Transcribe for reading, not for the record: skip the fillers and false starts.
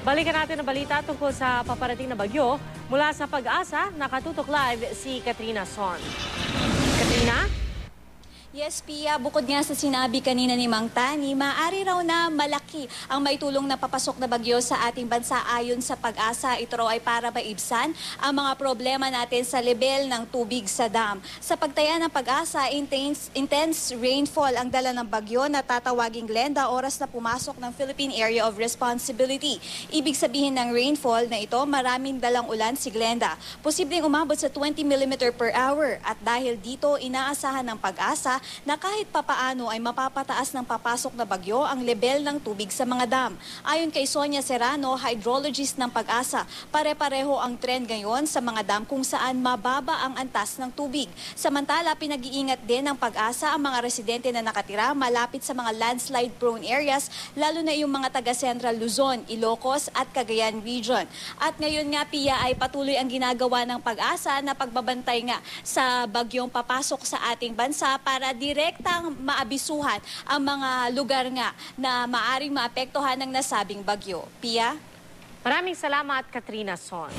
Balikan natin ang balita tungkol sa paparating na bagyo. Mula sa Pag-asa, nakatutok live si Katrina Son. Katrina? Yes, Pia, bukod nga sa sinabi kanina ni Mang Tani, maaari raw na malaki ang maitulong na papasok na bagyo sa ating bansa ayon sa Pag-asa. Ito raw ay para maibsan ang mga problema natin sa level ng tubig sa dam. Sa pagtaya ng Pag-asa, intense rainfall ang dala ng bagyo na tatawaging Glenda oras na pumasok ng Philippine Area of Responsibility. Ibig sabihin ng rainfall na ito, maraming dalang ulan si Glenda. Posibleng umabot sa 20 mm per hour at dahil dito, inaasahan ng Pag-asa na kahit papaano ay mapapataas ng papasok na bagyo ang level ng tubig sa mga dam. Ayon kay Sonia Serrano, hydrologist ng Pag-asa, pare-pareho ang trend ngayon sa mga dam kung saan mababa ang antas ng tubig. Samantala, pinag-iingat din ng Pag-asa ang mga residente na nakatira malapit sa mga landslide-prone areas, lalo na yung mga taga-Central Luzon, Ilocos at Cagayan Region. At ngayon nga, Pia, ay patuloy ang ginagawa ng Pag-asa na pagbabantay nga sa bagyong papasok sa ating bansa para direktang maabisuhan ang mga lugar nga na maaring maapektuhan ng nasabing bagyo. Pia? Maraming salamat, Katrina Son.